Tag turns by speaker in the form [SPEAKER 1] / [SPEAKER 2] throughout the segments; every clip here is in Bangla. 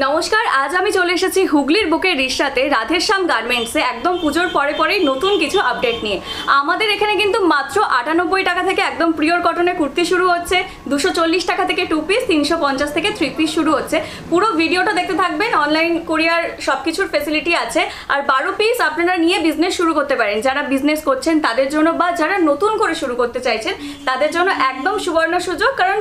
[SPEAKER 1] নমস্কার, আজ আমি চলে এসেছি হুগলির বুকের রিশাতে রাধেশ্যাম গার্মেন্টসে একদম পুজোর পরে পরেই নতুন কিছু আপডেট নিয়ে। আমাদের এখানে কিন্তু মাত্র 98 টাকা থেকে একদম পিওর কটনের কুর্তি শুরু হচ্ছে, 240 টাকা থেকে 2 পিস, 350 থেকে 3 পিস শুরু হচ্ছে। পুরো ভিডিওটা দেখতে থাকবেন, অনলাইন কোরিয়ার সব কিছুর ফেসিলিটি আছে। আর 12 পিস আপনারা নিয়ে বিজনেস শুরু করতে পারেন, যারা বিজনেস করছেন তাদের জন্য বা যারা নতুন করে শুরু করতে চাইছেন তাদের জন্য একদম সুবর্ণ সুযোগ। কারণ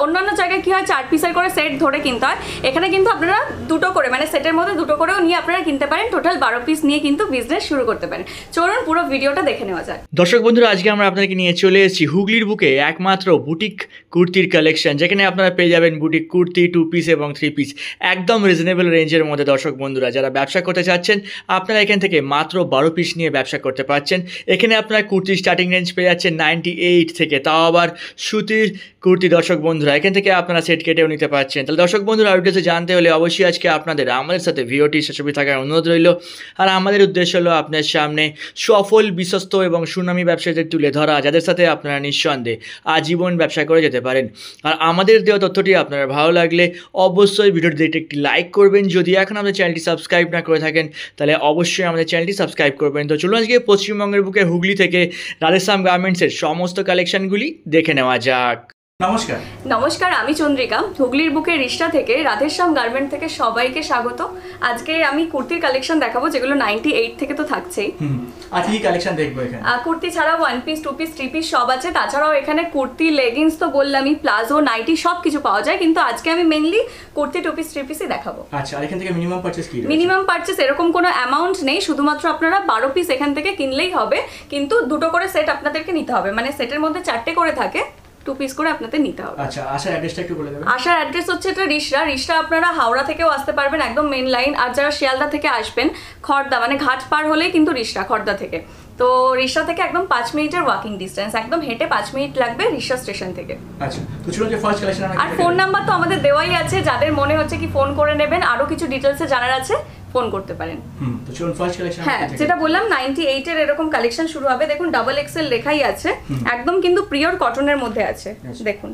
[SPEAKER 1] অন্যান্য জায়গায় কী হয় 4 পিসের করে সেট ধরে কিনতে হয়, এখানে কিন্তু আপনারা দুটো করে মানে সেটের মধ্যে দুটো করেও নিয়ে আপনারা কিনতে পারেন। টোটাল 12 পিস নিয়ে কিন্তু বিজনেস শুরু করতে পারেন। চলুন পুরো ভিডিওটা দেখে নেওয়া যাক।
[SPEAKER 2] দর্শক বন্ধুরা, আজকে আমরা আপনাদেরকে নিয়ে চলে এসেছি হুগলির বুকে একমাত্র বুটিক কুর্তির কালেকশন, যেখানে আপনারা পেয়ে যাবেন বুটিক কুর্তি 2 পিস এবং 3 পিস একদম রিজনেবল রেঞ্জের মধ্যে। দর্শক বন্ধুরা, যারা ব্যবসা করতে চাচ্ছেন আপনারা এখান থেকে মাত্র 12 পিস নিয়ে ব্যবসা করতে পারছেন। এখানে আপনারা কুর্তির স্টার্টিং রেঞ্জ পেয়ে যাচ্ছেন 98 থেকে, তাও আবার সুতির কুর্তি। দর্শক বন্ধুরা, এখান থেকে আপনারা সেট কেটেও নিতে পারছেন। তাহলে দর্শক বন্ধুরা, আর কিছু জানতে হলে অবশ্যই আজকে আপনাদের আমাদের সাথে ভিডিওটি শেষ অবধি থাকার অনুরোধ রইল। আর আমাদের উদ্দেশ্য হলো আপনার সামনে সফল, বিশ্বস্ত এবং সুনামী ব্যবসায়ীদের তুলে ধরা, যাদের সাথে আপনারা নিঃসন্দেহে আজীবন ব্যবসা করে যেতে পারেন। আর আমাদের দেওয়া তথ্যটি আপনার ভালো লাগলে অবশ্যই ভিডিওটিতে একটি লাইক করবেন। যদি এখন আমাদের চ্যানেলটি সাবস্ক্রাইব না করে থাকেন তাহলে অবশ্যই আমাদের চ্যানেলটি সাবস্ক্রাইব করবেন। তো চলুন আজকে পশ্চিমবঙ্গের বুকে হুগলি থেকে রাধেশ্যাম গার্মেন্টসের সমস্ত কালেকশনগুলি দেখে নেওয়া যাক।
[SPEAKER 1] নমস্কার, আমি চন্দ্রিকা, হুগলির বুকের রিশা থেকে রাধেশ্যাম গার্মেন্ট থেকে সবাইকে স্বাগত। আজকে আমি কুর্তির কালেকশন দেখাবো, যেগুলো 98 থেকে তো থাকছেই।
[SPEAKER 2] আজকে কি কালেকশন দেখবো এখানে?
[SPEAKER 1] কুর্তি ছাড়াও 1 পিস, 2 পিস, 3 পিস সব আছে। তাছাড়াও এখানে কুর্তি, লেগিংস তো বললামই, প্লাজো, নাইটি সব কিছু পাওয়া যায়। কিন্তু আজকে আমি মেইনলি কুর্তি 2 পিস, 3 পিসই দেখাবো।
[SPEAKER 2] আচ্ছা, আর এখান থেকে মিনিমাম পারচেজ কি?
[SPEAKER 1] মিনিমাম পারচেজ এরকম কোনো অ্যামাউন্ট নেই, শুধুমাত্র আপনারা 12 পিস এখান থেকে কিনলেই হবে। কিন্তু দুটো করে সেট আপনাদেরকে নিতে হবে, মানে সেটের মধ্যে 4টে করে থাকে, 2 পিস করে আপনাদের নিতে হবে।
[SPEAKER 2] আচ্ছা, আসার অ্যাড্রেসটা একটু বলে দেবেন।
[SPEAKER 1] আসার অ্যাড্রেস হচ্ছে এটা রিশা আপনারা হাওড়া থেকেও আসতে পারবেন, একদম মেন লাইন। আর যারা শিয়ালদা থেকে আসবেন, খড়দা মানে ঘাট পার হলেই কিন্তু রিশা, খড়দা থেকে। তো রিশা থেকে একদম 5 মিনিটের ওয়াকিং ডিস্টেন্স, একদম হেঁটে 5 মিনিট লাগবে রিশা স্টেশন থেকে।
[SPEAKER 2] আচ্ছা, তো চলুন যে ফার্স্ট কালেকশন আমরা।
[SPEAKER 1] আর ফোন নাম্বার তো আমাদের দেওয়াই আছে, যাদের মনে হচ্ছে কি ফোন করে নেবেন, আরো কিছু ডিটেলসে জানার আছে ফোন করতে পারেন।
[SPEAKER 2] তো চলুন ফার্স্ট কালেকশন।
[SPEAKER 1] হ্যাঁ, যেটা বললাম 98 এর এরকম কালেকশন শুরু হবে। দেখুন ডাবল এক্সেল লেখাই আছে, একদম কিন্তু পিওর কটনের মধ্যে আছে। দেখুন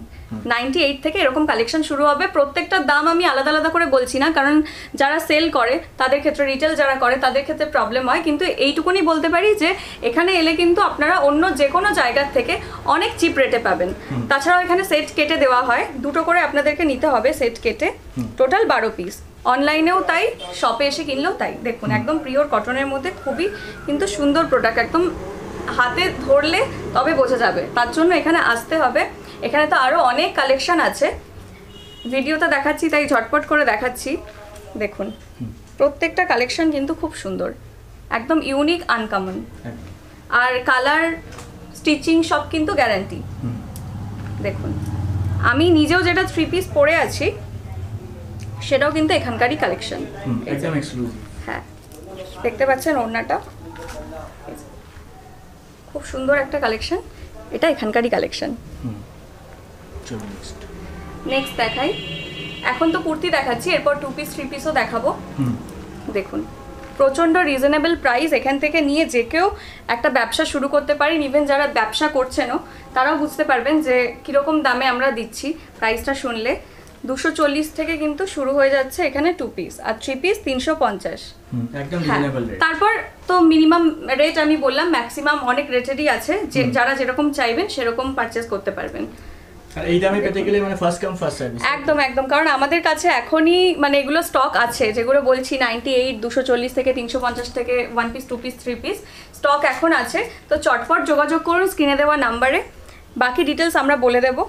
[SPEAKER 1] 98 থেকে এরকম কালেকশন শুরু হবে। প্রত্যেকটার দাম আমি আলাদা আলাদা করে বলছি না, কারণ যারা সেল করে তাদের ক্ষেত্রে, রিটেল যারা করে তাদের ক্ষেত্রে প্রবলেম হয়। কিন্তু এইটুকুনি বলতে পারি যে এখানে এলে কিন্তু আপনারা অন্য যে কোনো জায়গার থেকে অনেক চিপ রেটে পাবেন। তাছাড়াও এখানে সেট কেটে দেওয়া হয়, দুটো করে আপনাদেরকে নিতে হবে সেট কেটে, টোটাল 12 পিস। অনলাইনেও তাই, শপে এসে কিনলেও তাই। দেখুন একদম পিওর কটনের মধ্যে খুবই কিন্তু সুন্দর প্রোডাক্ট, একদম হাতে ধরলে তবে বোঝা যাবে, তার জন্য এখানে আসতে হবে। এখানে তো আরও অনেক কালেকশন আছে, ভিডিওতে দেখাচ্ছি তাই ঝটপট করে দেখাচ্ছি। দেখুন প্রত্যেকটা কালেকশন কিন্তু খুব সুন্দর, একদম ইউনিক, আনকমন। আর কালার, স্টিচিং সব কিন্তু গ্যারান্টি। দেখুন আমি নিজেও যেটা 3 পিস পরে আছি সেটাও কিন্তু এখানকারই কালেকশন,
[SPEAKER 2] একদম এক্সক্লুসিভ।
[SPEAKER 1] হ্যাঁ, দেখতে পাচ্ছেন ওড়নাটা, খুব সুন্দর একটা কালেকশন, এটা এখানকারই কালেকশন।
[SPEAKER 2] চলুন
[SPEAKER 1] নেক্সট দেখাই। এখন তো কুর্তি দেখাচ্ছি, এরপর 2 পিস, 3 পিসও দেখাবো। দেখুন প্রচণ্ড রিজনেবল প্রাইস, এখান থেকে নিয়ে যে কেউ একটা ব্যবসা শুরু করতে পারেন। ইভেন যারা ব্যবসা করছেনও তারাও বুঝতে পারবেন যে কীরকম দামে আমরা দিচ্ছি। প্রাইসটা শুনলে 240 থেকে কিন্তু শুরু হয়ে যাচ্ছে এখানে 2 পিস, আর 3 পিস 350।
[SPEAKER 2] একদম রিজনেবল রেট।
[SPEAKER 1] তারপর তো মিনিমাম রেট আমি বললাম, ম্যাক্সিমাম অনেক রেটেরই আছে, যে যারা যেরকম চাইবেন সেরকম পারচেজ করতে পারবেন।
[SPEAKER 2] আর এই দামে পেতে গেলে মানে ফার্স্ট কাম ফার্স্ট সার্ভিস।
[SPEAKER 1] একদম একদম, কারণ আমাদের কাছে এখনই মানে এগুলো স্টক আছে, যেগুলো বলছি 98, 240 থেকে 350 থেকে 1 পিস, 2 পিস, 3 পিস স্টক এখন আছে। তো চটপট যোগাযোগ করুন স্ক্রিনে দেওয়া নাম্বারে। বাকি ডিটেলস আমরা বলে দেবো,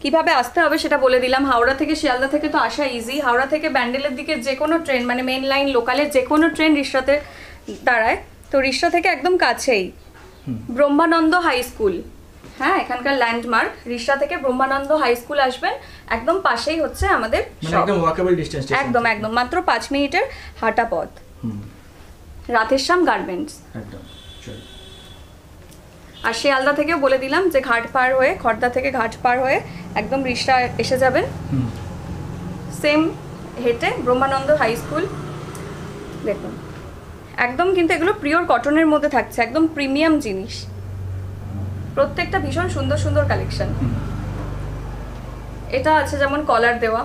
[SPEAKER 1] কিভাবে আসতে হবে সেটা বলে দিলাম। হাওড়া থেকে, শিয়ালদা থেকে তো আসা ইজি। হাওড়া থেকে ব্যান্ডেলের দিকে যে কোনো ট্রেন, মানে মেন লাইন লোকালের যে কোনো ট্রেন রিশাতে দাঁড়ায়। তো রিশা থেকে একদম কাছেই ব্রহ্মানন্দ হাই স্কুল, হ্যাঁ এখানকার ল্যান্ডমার্ক। রিশা থেকে ব্রহ্মানন্দ হাই স্কুল আসবেন, একদম পাশেই হচ্ছে আমাদের
[SPEAKER 2] একদম ওয়াকেবল ডিসটেন্স।
[SPEAKER 1] একদম একদম মাত্র 5 মিনিটের হাঁটা পথ, রাধেশ্যাম গার্মেন্টস।
[SPEAKER 2] একদম।
[SPEAKER 1] আর শিয়ালদা থেকেও বলে দিলাম যে ঘাট পার হয়ে, খড়দা থেকে ঘাট পার হয়ে একদম রিশা এসে যাবেন, সেম হেঁটে ব্রহ্মানন্দ হাই স্কুল। দেখুন একদম কিন্তু এগুলো পিওর কটনের মধ্যে থাকছে, একদম প্রিমিয়াম জিনিস। প্রত্যেকটা ভীষণ সুন্দর সুন্দর কালেকশন। এটা আছে যেমন কলার দেওয়া,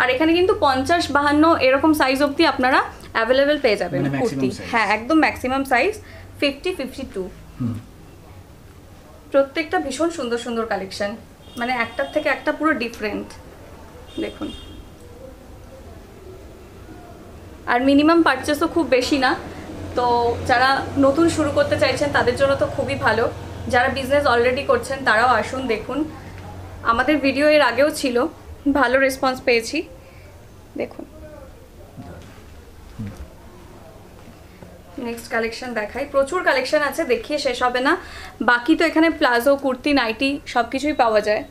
[SPEAKER 1] আর এখানে কিন্তু 50-52 এরকম সাইজ অবধি আপনারা অ্যাভেলেবেল পেয়ে যাবেন
[SPEAKER 2] মানে maximum
[SPEAKER 1] কুর্তি।
[SPEAKER 2] size।
[SPEAKER 1] হ্যাঁ একদম ম্যাক্সিমাম সাইজ 50-52। প্রত্যেকটা ভীষণ সুন্দর সুন্দর কালেকশন, মানে একটার থেকে একটা পুরো ডিফারেন্ট। দেখুন, আর মিনিমাম পারচেসও খুব বেশি না, তো যারা নতুন শুরু করতে চাইছেন তাদের জন্য তো খুবই ভালো। যারা বিজনেস অলরেডি করছেন তারাও আসুন, দেখুন আমাদের ভিডিও এর আগেও ছিল, ভালো রেসপন্স পেয়েছি। দেখুন নেক্সট কালেকশন দেখাই, প্রচুর কালেকশন আছে, দেখিয়ে শেষ হবে না। বাকি তো এখানে প্লাজো, কুর্তি, নাইটি সব কিছুই পাওয়া যায়,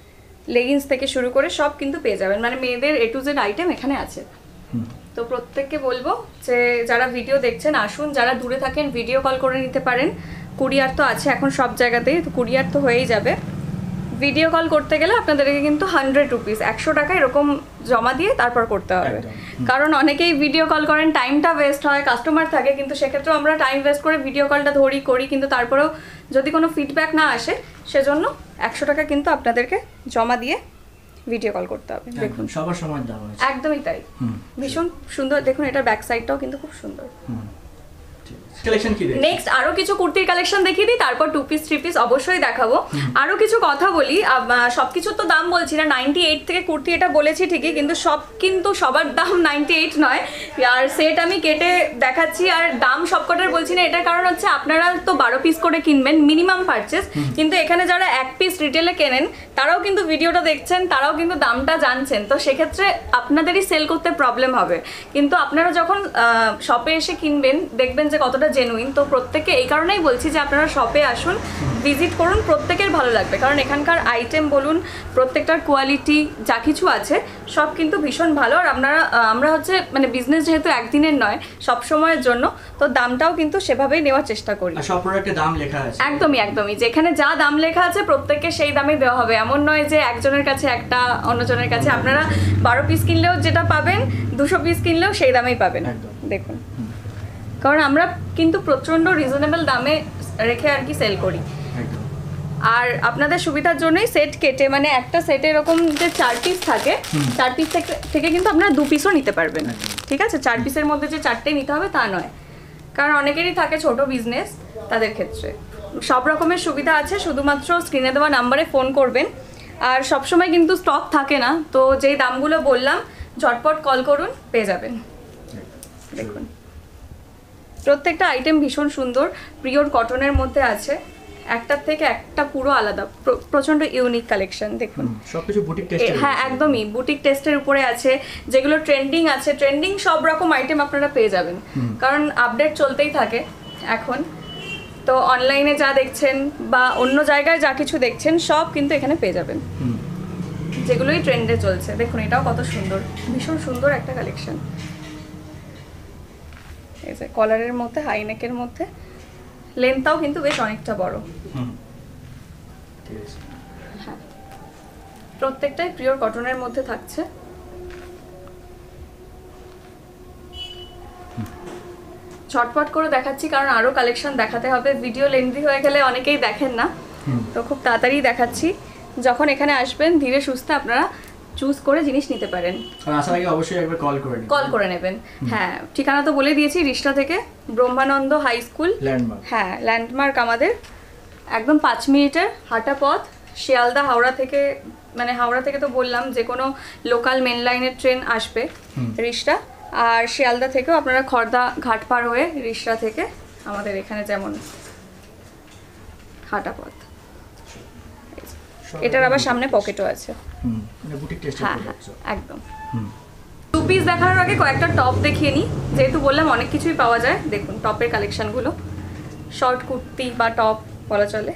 [SPEAKER 1] লেগিংস থেকে শুরু করে সব কিন্তু পেয়ে যাবেন, মানে মেয়েদের A to Z আইটেম এখানে আছে। তো প্রত্যেককে বলবো যে যারা ভিডিও দেখছেন আসুন, যারা দূরে থাকেন ভিডিও কল করে নিতে পারেন, কুরিয়ার তো আছে এখন সব জায়গাতেই, তো কুরিয়ার তো হয়েই যাবে। ভিডিও কল করতে গেলে আপনাদেরকে কিন্তু 100 রুপিস, 100 টাকা এরকম জমা দিয়ে তারপর করতে হবে। কারণ অনেকেই ভিডিও কল করেন, টাইমটা ওয়েস্ট হয়, কাস্টমার থাকে, কিন্তু সেক্ষেত্রেও আমরা টাইম ওয়েস্ট করে ভিডিও কলটা করি, কিন্তু তারপরেও যদি কোনো ফিডব্যাক না আসে সেজন্য 100 টাকা কিন্তু আপনাদেরকে জমা দিয়ে ভিডিও কল করতে হবে। দেখুন
[SPEAKER 2] সবার সমান দাম আছে,
[SPEAKER 1] একদমই তাই, ভীষণ সুন্দর। দেখুন এটার ব্যাক সাইডটাও কিন্তু খুব সুন্দর।
[SPEAKER 2] কালেকশন কি দেখছেন?
[SPEAKER 1] নেক্সট আরো কিছু কুর্তির কালেকশন দেখিয়ে দিই, তারপর 2 পিস 3 পিস অবশ্যই দেখাবো। আরো কিছু কথা বলি, সবকিছুর তো দাম বলছি না, 98 থেকে কুর্তি এটা বলেছি ঠিকই, কিন্তু সবার দাম 98 নয়। আর সেট আমি কেটে দেখাচ্ছি, আর দাম সবকটার বলছি না, এটার কারণ হচ্ছে আপনারা তো 12 পিস করে কিনবেন মিনিমাম পারচেস, কিন্তু এখানে যারা 1 পিস রিটেলে কেনেন তারাও কিন্তু ভিডিওটা দেখছেন, তারাও কিন্তু দামটা জানছেন, তো সেক্ষেত্রে আপনাদেরই সেল করতে প্রবলেম হবে। কিন্তু আপনারা যখন শপে এসে কিনবেন দেখবেন যে কতটা জেনুইন। তো প্রত্যেকে এই কারণেই বলছি যে আপনারা শপে আসুন, ভিজিট করুন, প্রত্যেকের ভালো লাগবে, কারণ এখানকার আইটেম বলুন, প্রত্যেকটার কোয়ালিটি যা কিছু আছে সব কিন্তু ভীষণ ভালো। আর আমরা হচ্ছে মানে বিজনেস যেহেতু একদিনের নয়, সব সময়ের জন্য, তো দামটাও কিন্তু সেভাবেই নেওয়ার চেষ্টা করি।
[SPEAKER 2] আর সব প্রোডাক্টে দাম লেখা আছে,
[SPEAKER 1] একদমই যেখানে যা দাম লেখা আছে প্রত্যেককে সেই দামে দেওয়া হবে, এমন নয় যে একজনের কাছে একটা অন্যজনের কাছে। আপনারা 12 পিস কিনলেও যেটা পাবেন, 200 পিস কিনলেও সেই দামেই পাবেন। দেখুন, কারণ আমরা কিন্তু প্রচন্ড রিজনেবল দামে রেখে আর কি সেল করি। আর আপনাদের সুবিধার জন্যই সেট কেটে, মানে একটা সেটে এরকম যে 4 পিস থাকে, 4 পিস থেকে কিন্তু আপনারা 2 পিসও নিতে পারবেন। ঠিক আছে, 4 পিসের মধ্যে যে 4টে নিতে হবে তা নয়, কারণ অনেকেরই থাকে ছোট বিজনেস, তাদের ক্ষেত্রে সব রকমের সুবিধা আছে। শুধুমাত্র স্ক্রিনে দেওয়া নাম্বারে ফোন করবেন, আর সবসময় কিন্তু স্টক থাকে না, তো যেই দামগুলো বললাম ঝটপট কল করুন, পেয়ে যাবেন। দেখুন প্রত্যেকটা আইটেম ভীষণ সুন্দর, পিওর কটনের মধ্যে আছে, একটার থেকে একটা পুরো আলাদা, প্রচন্ড ইউনিক কালেকশন। দেখুন
[SPEAKER 2] সবকিছু বুটিক টেস্ট,
[SPEAKER 1] হ্যাঁ একদমই বুটিক টেস্টের উপরে আছে, যেগুলো ট্রেন্ডিং আছে, ট্রেন্ডিং সব রকম আইটেম আপনারা পেয়ে যাবেন, কারণ আপডেট চলতেই থাকে এখন। তো অনলাইনে যা দেখছেন বা অন্য জায়গায় যা কিছু দেখছেন সব কিন্তু এখানে পেয়ে যাবেন, যেগুলোই ট্রেন্ডে চলছে। দেখুন এটাও কত সুন্দর, ভীষণ সুন্দর একটা কালেকশন। এই যে কলারের মধ্যে, হাই নেকের মধ্যে, লেন্থটাও কিন্তু বেশ অনেকটা বড়। হ্যাঁ, প্রত্যেকটাই পিওর কটনের মধ্যে থাকছে। ঝটপট করে দেখাচ্ছি কারণ আরো কালেকশন দেখাতে হবে, ভিডিও লেন্থি হয়ে গেলে অনেকেই দেখেন না, তো খুব তাড়াতাড়ি দেখাচ্ছি। যখন এখানে আসবেন ধীরে সুস্থে আপনারা চুজ করে জিনিস নিতে পারেন,
[SPEAKER 2] আর আসার আগে অবশ্যই একবার কল করে
[SPEAKER 1] নেবেন। হ্যাঁ, ঠিকানা তো বলে দিয়েছি, রিষ্টা থেকে ব্রহ্মানন্দ হাই স্কুল,
[SPEAKER 2] ল্যান্ডমার্ক।
[SPEAKER 1] হ্যাঁ ল্যান্ডমার্ক আমাদের, একদম 5 মিনিটের হাঁটা পথ। শিয়ালদা হাওড়া থেকে, মানে হাওড়া থেকে তো বললাম, যে কোনো লোকাল মেন লাইনের ট্রেন আসবে রিষ্টা, আর শিয়ালদা থেকেও আপনারা খড়দা ঘাট পার হয়ে রিষ্টা থেকে আমাদের এখানে যেমন হাঁটা পথ। এটার আবার সামনে পকেটও আছে।
[SPEAKER 2] বুটিক টেস্ট,
[SPEAKER 1] হ্যাঁ একদম। 2 পিস দেখানোর আগে কয়েকটা টপ দেখিয়ে নিই, যেহেতু বললাম অনেক কিছুই পাওয়া যায়। দেখুন টপের কালেকশনগুলো, শর্ট কুর্তি বা টপ বলা চলে,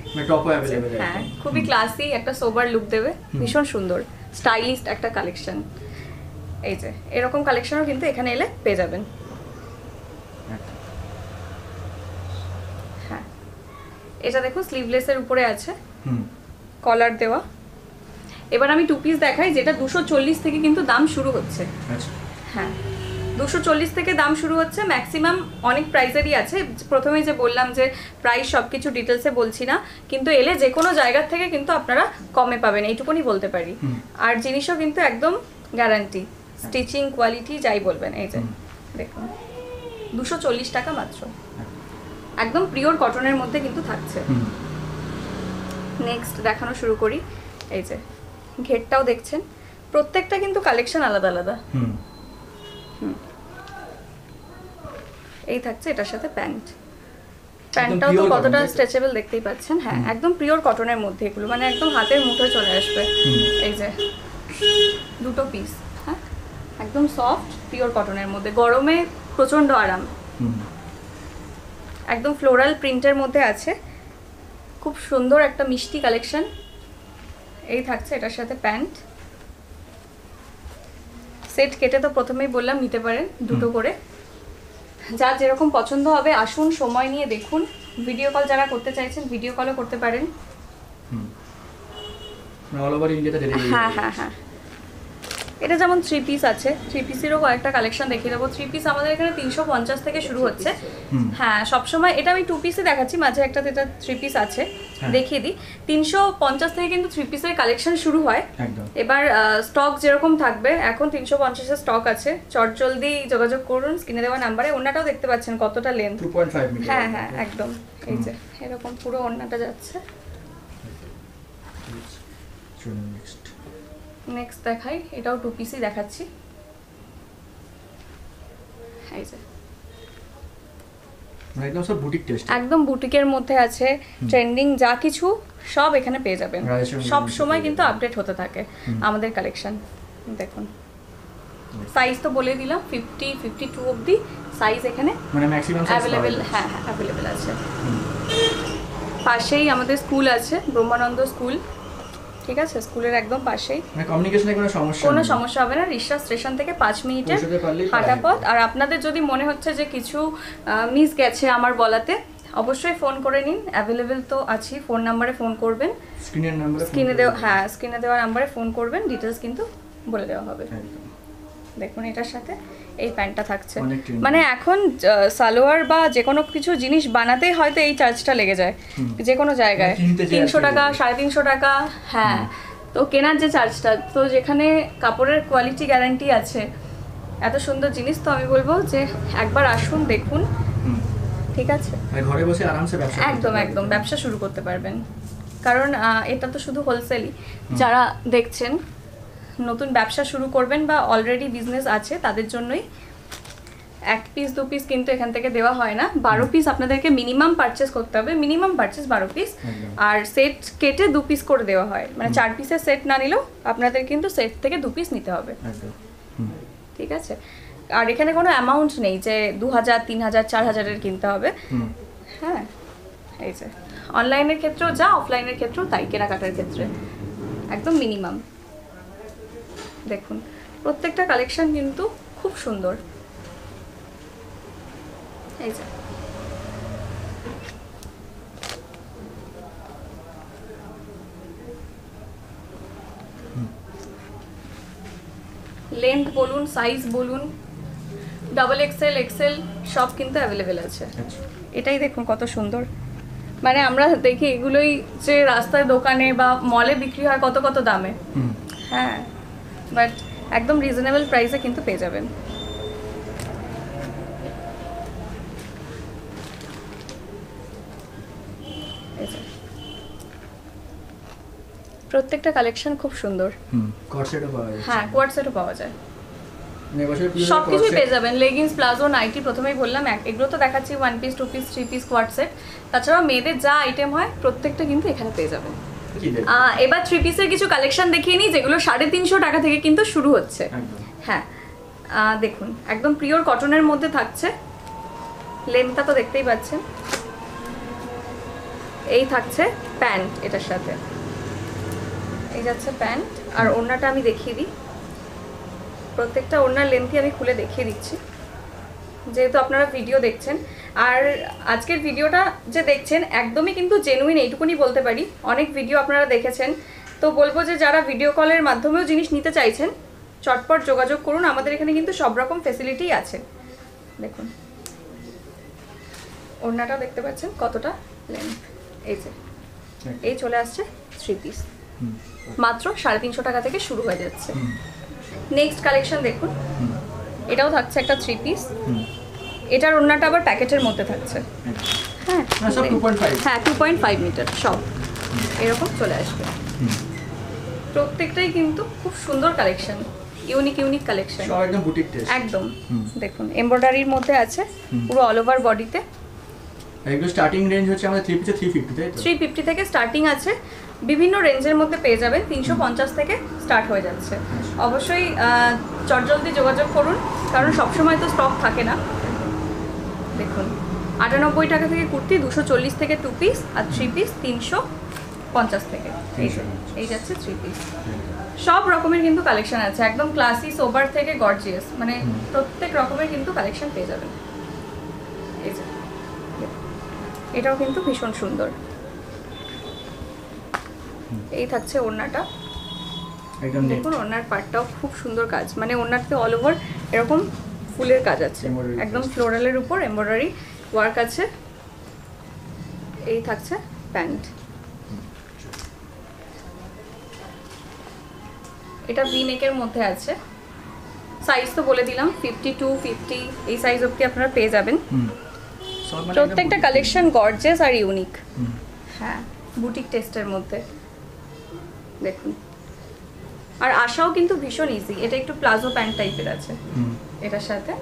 [SPEAKER 1] হ্যাঁ খুবই ক্লাসি, একটা সোবার লুক দেবে, ভীষণ সুন্দর স্টাইলিশ একটা কালেকশন। এই যে এরকম কালেকশনও কিন্তু এখানে এলে পেয়ে যাবেন। হ্যাঁ, এটা দেখুন স্লিভলেসের উপরে আছে, কলার দেওয়া। এবার আমি 2 পিস দেখাই, যেটা 240 থেকে কিন্তু দাম শুরু হচ্ছে। হ্যাঁ 240 থেকে দাম শুরু হচ্ছে, ম্যাক্সিমাম অনেক প্রাইসেরই আছে। প্রথমেই যে বললাম যে প্রাইস সব কিছু ডিটেলসে বলছি না, কিন্তু এলে যে কোনো জায়গার থেকে কিন্তু আপনারা কমে পাবেন, এইটুকুনি বলতে পারি। আর জিনিসও কিন্তু একদম গ্যারান্টি, স্টিচিং কোয়ালিটি যাই বলবেন। এই যে দেখুন 240 টাকা মাত্র, একদম পিওর কটনের মধ্যে কিন্তু থাকছে। নেক্সট দেখানো শুরু করি। এই যে ঘেরটাও দেখছেন, প্রত্যেকটা কিন্তু কালেকশন আলাদা আলাদা। এই থাকছে এটার সাথে প্যান্ট, প্যান্টটাও তো কতটা স্ট্রেচেবল দেখতেই পাচ্ছেন। হ্যাঁ একদম পিওর কটনের মধ্যে এগুলো, মানে একদম হাতের মুঠোয় চলে আসবে। এই যে দুটো পিস, হ্যাঁ একদম সফট পিওর কটনের মধ্যে, গরমে প্রচন্ড আরাম। একদম ফ্লোরাল প্রিন্টের মধ্যে আছে, খুব সুন্দর একটা মিষ্টি কালেকশন। এই থাকছে এটার সাথে প্যান্ট। সেট কেটে তো প্রথমেই বললাম নিতে পারেন দুটো করে, যার যেরকম পছন্দ হবে আসুন সময় নিয়ে দেখুন। ভিডিও কল যারা করতে চাইছেন ভিডিও কলও করতে পারেন।
[SPEAKER 2] অল ওভার ইন্ডিয়াতে ডেলিভারি।
[SPEAKER 1] হ্যাঁ হ্যাঁ হ্যাঁ, এটা যেমন 3 পিস আছে, 3 পিসেরও কয়েকটা কালেকশন দেখিয়ে দেবো। 3 পিস আমাদের এখানে 350 থেকে শুরু হচ্ছে। হ্যাঁ সবসময় এটা আমি 2 পিসই দেখাচ্ছি, মাঝে একটা যেটা 3 পিস আছে দেখিয়ে দিই। 350 থেকে কিন্তু 3 পিসের কালেকশন শুরু হয়। এবার স্টক যেরকম থাকবে, এখন 350 এর স্টক আছে, চটজলদি যোগাযোগ করুন স্ক্রিনে দেওয়া নাম্বারে। ওন্নাটাও দেখতে পাচ্ছেন কতটা লেন্থ,
[SPEAKER 2] 2.5 মিটার।
[SPEAKER 1] হ্যাঁ হ্যাঁ একদম। এই যে এরকম পুরো ওন্নাটা যাচ্ছে। নেক্সট দেখাই, এটাও 2 পিসই দেখাচ্ছি। এই যে
[SPEAKER 2] একদম সব বুটিক টেস্ট,
[SPEAKER 1] একদম বুটিকের মধ্যে আছে, ট্রেন্ডিং যা কিছু সব এখানে পেয়ে যাবেন। সব সময় কিন্তু আপডেট হতে থাকে আমাদের কালেকশন। দেখুন সাইজ তো বলে দিলাম, 50 52 অবধি সাইজ এখানে
[SPEAKER 2] মানে ম্যাক্সিমাম সাইজ
[SPEAKER 1] অ্যাভেলেবেল। হ্যাঁ হ্যাঁ অ্যাভেলেবেল আছে। পাশেই আমাদের স্কুল আছে, ব্রহ্মানন্দ স্কুল, ঠিক আছে, স্কুলের একদম পাশেই।
[SPEAKER 2] মানে কমিউনিকেশনে কোনো সমস্যা
[SPEAKER 1] হবে না। রিষড়া স্টেশন থেকে 5 মিনিটের হাঁটা পথ। আর আপনাদের যদি মনে হচ্ছে যে কিছু মিস গেছে আমার বলাতে, অবশ্যই ফোন করে নিন, অ্যাভেলেবেল তো আছি। ফোন নাম্বারে ফোন করবেন, স্ক্রিনে দেওয়া নাম্বারে ফোন করবেন, ডিটেলস কিন্তু বলে দেওয়া হবে। দেখুন এটার সাথে এই প্যান্টটা থাকছে। মানে এখন সালোয়ার বা যে কোনো কিছু জিনিস বানাতেই হয়তো এই চার্জটা লেগে যায় যে কোনো জায়গায়, 300 টাকা 350 টাকা। হ্যাঁ তো কেনার যে চার্জটা, তো যেখানে কাপড়ের কোয়ালিটি গ্যারান্টি আছে, এত সুন্দর জিনিস, তো আমি বলবো যে একবার আসুন দেখুন, ঠিক আছে,
[SPEAKER 2] ঘরে বসে আরামসে ব্যবসা
[SPEAKER 1] একদম একদম ব্যবসা শুরু করতে পারবেন। কারণ এটা তো শুধু হোলসেলই, যারা দেখছেন নতুন ব্যবসা শুরু করবেন বা অলরেডি বিজনেস আছে তাদের জন্যই। 1 পিস 2 পিস কিন্তু এখান থেকে দেওয়া হয় না, 12 পিস আপনাদেরকে মিনিমাম পারচেস করতে হবে, মিনিমাম পারচেস 12 পিস। আর সেট কেটে 2 পিস করে দেওয়া হয়, মানে 4 পিসের সেট না নিলেও আপনাদের কিন্তু সেট থেকে 2 পিস নিতে হবে, ঠিক আছে। আর এখানে কোনো অ্যামাউন্ট নেই যে 2000 3000 4000 এর কিনতে হবে। হ্যাঁ এই যে অনলাইনের ক্ষেত্রেও যা, অফলাইনের ক্ষেত্রেও তাই, কেনাকাটার ক্ষেত্রে একদম মিনিমাম। দেখুন প্রত্যেকটা কালেকশন কিন্তু খুব সুন্দর। এই যে লেন্থ বলুন, সাইজ বলুন, XXL XL সব কিন্তু অ্যাভেলেবেল আছে। এটাই দেখুন কত সুন্দর, মানে আমরা দেখি এগুলোই যে রাস্তায় দোকানে বা মলে বিক্রি হয় কত কত দামে। হ্যাঁ বাট একদম রিজনেবল প্রাইসে কিন্তু পেয়ে যাবেন। প্রত্যেকটা কালেকশন খুব সুন্দর। হ্যাঁ কোয়ার্ড সেটও পাওয়া যায়, সবকিছুই পেয়ে যাবেন। লেগিংস, প্লাজো, নাইটি প্রথমেই বললাম, এগুলো তো দেখাচ্ছি 1 পিস 2 পিস 3 পিস কোয়ার্ড সেট। তাছাড়াও মেয়েদের যা আইটেম হয় প্রত্যেকটা কিন্তু এখানে পেয়ে যাবেন। এবার 3 পিসের কিছু কালেকশন দেখিয়ে নিই, যেগুলো 350 টাকা থেকে কিন্তু শুরু হচ্ছে। হ্যাঁ দেখুন একদম পিওর কটনের মধ্যে থাকছে, লেন্থটা তো দেখতেই পাচ্ছেন। এই থাকছে প্যান্ট, এটার সাথে এই যাচ্ছে প্যান্ট। আর ওড়নাটা আমি দেখিয়ে দিই, প্রত্যেকটা ওড়নার লেন্থই আমি খুলে দেখিয়ে দিচ্ছি, যেহেতু আপনারা ভিডিও দেখছেন। আর আজকের ভিডিওটা যে দেখছেন একদমই কিন্তু জেনুইন, এইটুকুনি বলতে পারি। অনেক ভিডিও আপনারা দেখেছেন, তো বলবো যে যারা ভিডিও কলের মাধ্যমেও জিনিস নিতে চাইছেন চটপট যোগাযোগ করুন, আমাদের এখানে কিন্তু সব রকম ফেসিলিটি আছে। দেখুন ওড়নাটাও দেখতে পাচ্ছেন কতটা লেন্থ। এই যে এই চলে আসছে 3 পিস, মাত্র 350 টাকা থেকে শুরু হয়ে যাচ্ছে। নেক্সট কালেকশন দেখুন,
[SPEAKER 2] হুম,
[SPEAKER 1] এটাও থাকছে একটা 3 পিস।
[SPEAKER 2] হুম,
[SPEAKER 1] এটার ওড়নাটা আবার প্যাকেটের মধ্যে থাকছে। হ্যাঁ
[SPEAKER 2] না, সব 2.5
[SPEAKER 1] হ্যাঁ 2.5 মিটার সব এরকম চলে আসবে।
[SPEAKER 2] হুম,
[SPEAKER 1] প্রত্যেকটাই কিন্তু খুব সুন্দর কালেকশন, ইউনিক কালেকশন,
[SPEAKER 2] সব একদম বুটিক টেস্ট।
[SPEAKER 1] একদম।
[SPEAKER 2] হুম।
[SPEAKER 1] দেখুন এমব্রয়ডারির মধ্যে আছে
[SPEAKER 2] হুম।
[SPEAKER 1] পুরো অল ওভার বডিতে।
[SPEAKER 2] এগুলো স্টার্টিং রেঞ্জ হচ্ছে আমাদের 3 পিসে 350, তাই তো?
[SPEAKER 1] 350 থেকে স্টার্টিং আছে, বিভিন্ন রেঞ্জের মধ্যে পেয়ে যাবেন। 350 থেকে স্টার্ট হয়ে যাচ্ছে। অবশ্যই চটজলদি যোগাযোগ করুন, কারণ সবসময় তো স্টক থাকে না। দেখুন 98 টাকা থেকে কুর্তি, 240 থেকে 2 পিস, আর 3 পিস 350 থেকে। এই যাচ্ছে 3 পিস। সব রকমের কিন্তু কালেকশন আছে, একদম ক্লাসি সোবার থেকে গর্জিয়াস, মানে প্রত্যেক রকমের কিন্তু কালেকশন পেয়ে যাবেন। এই যে এটাও কিন্তু ভীষণ সুন্দর। এই থাকছে ওড়নাটা,
[SPEAKER 2] একদম নেট।
[SPEAKER 1] দেখুন ওড়নার পার্টটাও খুব সুন্দর কাজ, মানে ওড়নাতে অল ওভার এরকম ফুলের কাজ আছে,
[SPEAKER 2] Embroidery
[SPEAKER 1] একদম
[SPEAKER 2] কাজ।
[SPEAKER 1] ফ্লোরালের উপর এমব্রয়ডারি ওয়ার্ক আছে। এই থাকছে প্যান্ট, এটা ভি নেকের মধ্যে আছে। সাইজ তো বলে দিলাম 52, 50 এই সাইজ অবধি আপনারা পেয়ে যাবেন।
[SPEAKER 2] হুম। সব মানে
[SPEAKER 1] প্রত্যেকটা
[SPEAKER 2] একদম
[SPEAKER 1] কালেকশন গর্জিয়াস আর ইউনিক।
[SPEAKER 2] হুম।
[SPEAKER 1] হ্যাঁ বুটিক টেস্টের মধ্যে দেখুন। আর আশাও কিন্তু ভীষণ ইজি, এটা একটু প্লাজো প্যান্ট টাইপের আছে
[SPEAKER 2] হুম।
[SPEAKER 1] এটার সাথে।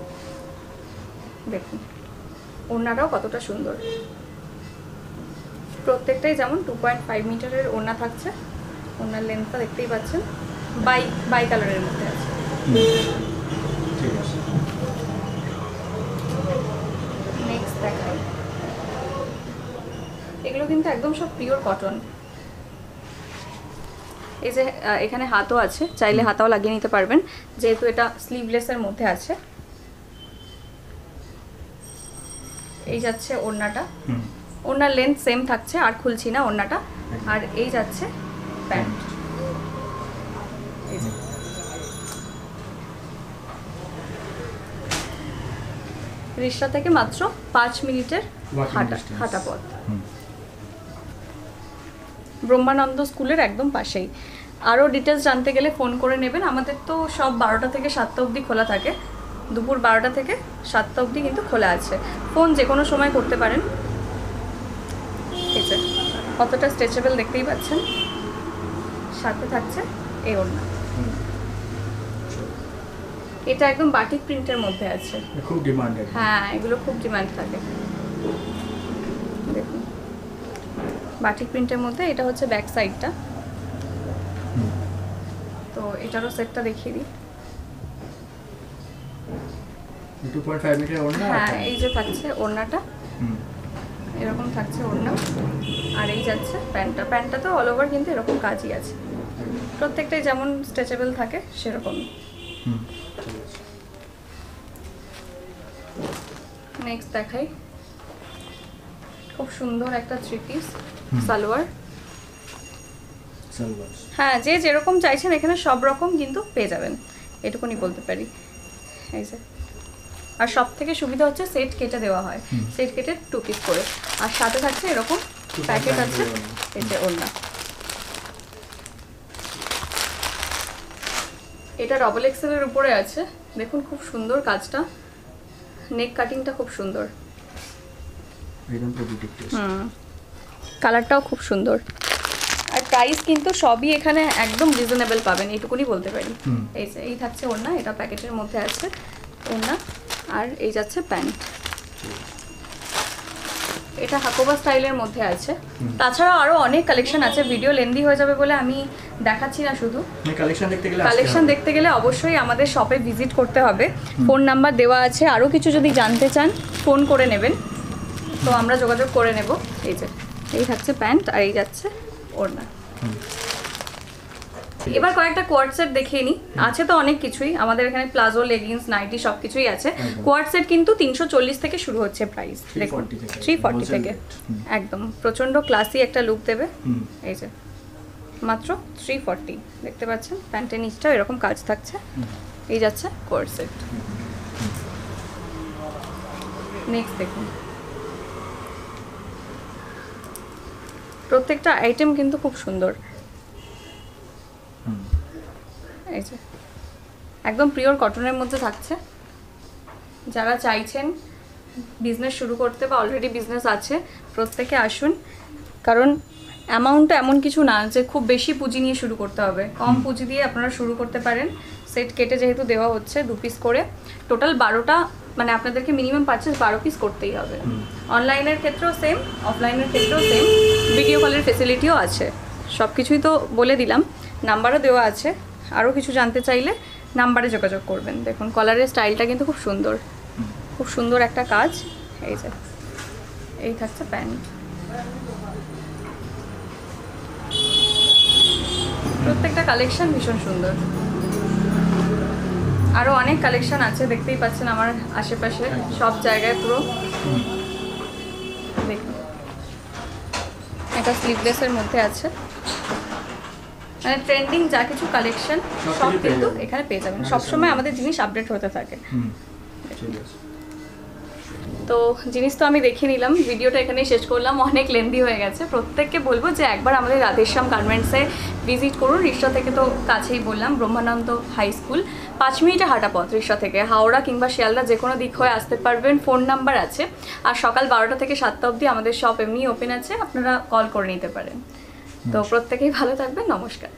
[SPEAKER 1] দেখুন ওড়নাটাও কতটা সুন্দর, প্রত্যেকটাই যেমন 2.5 মিটারের ওড়না থাকছে। ওড়নার লেন্থটা দেখতেই পাচ্ছেন, বাই কালারের মধ্যে আছে।
[SPEAKER 2] ঠিক আছে।
[SPEAKER 1] নেক্সট দেখাই, এগুলো কিন্তু একদম সব পিওর কটন। এই যে এখানে হাতও আছে, চাইলে হাতাও লাগিয়ে নিতে পারবেন, যেহেতু এটা স্লিভলেসের মধ্যে আছে। এই যাচ্ছে ওড়নাটা,
[SPEAKER 2] হুম।
[SPEAKER 1] ওড়নার লেন্থ সেম থাকছে, আর খুলছি না ওড়নাটা। আর এই যাচ্ছে প্যান্ট, এই যে রিক্সা থেকে মাত্র 5 মিনিটের
[SPEAKER 2] Walking distance.
[SPEAKER 1] হাঁটা পথ।
[SPEAKER 2] হুম।
[SPEAKER 1] ব্রহ্মানন্দ স্কুলের একদম পাশেই। আরও ডিটেলস জানতে গেলে ফোন করে নেবেন। আমাদের তো সব 12টা থেকে 7টা অবধি খোলা থাকে, দুপুর 12টা থেকে 7টা অবধি কিন্তু খোলা আছে। ফোন যে কোনো সময় করতে পারেন। ঠিক আছে, কতটা স্ট্রেচেবল দেখতেই পাচ্ছেন। সাথে থাকছে এই ওড়না,
[SPEAKER 2] হুম।
[SPEAKER 1] এটা একদম বাটিক প্রিন্টের মধ্যে আছে।
[SPEAKER 2] খুব ডিমান্ডেড।
[SPEAKER 1] হ্যাঁ এগুলো খুব ডিমান্ড থাকে। দেখুন বাটিক প্রিন্টের মধ্যে এটা হচ্ছে ব্যাক সাইডটা।
[SPEAKER 2] হুম।
[SPEAKER 1] তো এটারও সেটটা দেখিয়ে দিই।
[SPEAKER 2] 2.5 মিটার ওড়না।
[SPEAKER 1] হ্যাঁ এই যে থাকছে ওড়নাটা,
[SPEAKER 2] হুম।
[SPEAKER 1] এরকম থাকছে ওড়না। আর এই যাচ্ছে প্যান্টটা, প্যান্টটা তো অল ওভার কিন্তু এরকম কাজই আছে, প্রত্যেকটাই যেমন স্ট্রেচেবল থাকে সেরকমই।
[SPEAKER 2] হুম। ঠিক আছে।
[SPEAKER 1] নেক্সট দেখাই, খুব সুন্দর একটা 3 পিস
[SPEAKER 2] হুম।
[SPEAKER 1] সালোয়ার।
[SPEAKER 2] সালভার।
[SPEAKER 1] হ্যাঁ যে যেরকম চাইছেন এখানে সব রকম কিন্তু পেয়ে যাবেন, এটুকুনি বলতে পারি। এই যে, আর সব থেকে সুবিধা হচ্ছে সেট কেটে দেওয়া হয়, সেট কেটে 2 পিস করে। আর সাথে থাকছে এরকম প্যাকেট আছে, এই যে ওড়না। এটা ডবল এক্সেল এর উপরে আছে, দেখুন খুব সুন্দর কাজটা, নেক কাটিংটা খুব সুন্দর।
[SPEAKER 2] একদম বুটিক টেস্ট।
[SPEAKER 1] কালারটাও খুব সুন্দর। আর প্রাইস কিন্তু সবই এখানে একদম রিজনেবল পাবেন, এইটুকুনি বলতে পারি।
[SPEAKER 2] হুম।
[SPEAKER 1] এই যে এই থাকছে ওড়না, এটা প্যাকেটের মধ্যে আছে ওড়না। আর এই যাচ্ছে প্যান্ট, এটা হাকোবা স্টাইলের মধ্যে আছে। তাছাড়াও আরও অনেক কালেকশন আছে, ভিডিও লেন্দি হয়ে যাবে বলে আমি দেখাচ্ছি না শুধু।
[SPEAKER 2] কালেকশন দেখতে গেলে
[SPEAKER 1] কালেকশন দেখতে গেলে অবশ্যই আমাদের শপে ভিজিট করতে হবে। ফোন নাম্বার দেওয়া আছে, আরও কিছু যদি জানতে চান ফোন করে নেবেন, তো আমরা যোগাযোগ করে নেব। এই যে এই থাকছে প্যান্ট, আর এই যাচ্ছে ওড়না। এবার কয়েকটা কোয়ার্ড সেট দেখিয়ে নিই। আছে তো অনেক কিছুই, আমাদের এখানে প্লাজো, লেগিংস, নাইটি সব কিছুই আছে। কোয়ার্ড সেট কিন্তু 340 থেকে শুরু হচ্ছে প্রাইস, দেখুন 340 থেকে। একদম প্রচণ্ড ক্লাসি একটা লুক দেবে। এই যে মাত্র 340, দেখতে পাচ্ছেন প্যান্টের নিচটাও এরকম কাজ থাকছে। এই যাচ্ছে কোয়ার্ড সেট। নেক্সট দেখুন, প্রত্যেকটা আইটেম কিন্তু খুব সুন্দর। এই যে একদম পিওর কটনের মধ্যে থাকছে। যারা চাইছেন বিজনেস শুরু করতে বা অলরেডি বিজনেস আছে, প্রত্যেকে আসুন। কারণ অ্যামাউন্টটা এমন কিছু না যে খুব বেশি পুঁজি নিয়ে শুরু করতে হবে, কম পুঁজি দিয়ে আপনারা শুরু করতে পারেন। সেট কেটে যেহেতু দেওয়া হচ্ছে 2 পিস করে, টোটাল 12টা, মানে আপনাদেরকে মিনিমাম পারচেস 12 পিস করতেই হবে। অনলাইনের ক্ষেত্রেও সেম, অফলাইনের ক্ষেত্রেও সেম, ভিডিও কলের ফেসিলিটিও আছে। সব কিছুই তো বলে দিলাম, নাম্বারও দেওয়া আছে। আরও কিছু জানতে চাইলে নাম্বারে যোগাযোগ করবেন। দেখুন কলারের স্টাইলটা কিন্তু খুব সুন্দর, খুব সুন্দর একটা কাজ। এই যে এই থাকছে প্যান্ট। প্রত্যেকটা কালেকশন ভীষণ সুন্দর। আরও অনেক কালেকশন আছে, দেখতেই পাচ্ছেন আমার আশেপাশে সব জায়গায় পুরো। দেখুন এটা স্লিভলেসের মধ্যে আছে, মানে ট্রেন্ডিং যা কিছু কালেকশন সব কিন্তু এখানে পেয়ে যাবেন। সবসময় আমাদের জিনিস আপডেট হতে থাকে। তো জিনিস তো আমি দেখে নিলাম, ভিডিওটা এখানেই শেষ করলাম, অনেক লেন্দি হয়ে গেছে। প্রত্যেককে বলবো যে একবার আমাদের রাধেশ্যাম গার্মেন্টসে ভিজিট করুন। রিক্সা থেকে তো কাছেই বললাম, ব্রহ্মানন্দ হাই স্কুল, 5 মিনিটে হাঁটা পথ রিক্সা থেকে। হাওড়া কিংবা শিয়ালদা যে কোনো দিক হয়ে আসতে পারবেন। ফোন নাম্বার আছে। আর সকাল 12টা থেকে 7টা অবধি আমাদের শপ এমনি ওপেন আছে, আপনারা কল করে নিতে পারেন। তো প্রত্যেকেই ভালো থাকবেন, নমস্কার।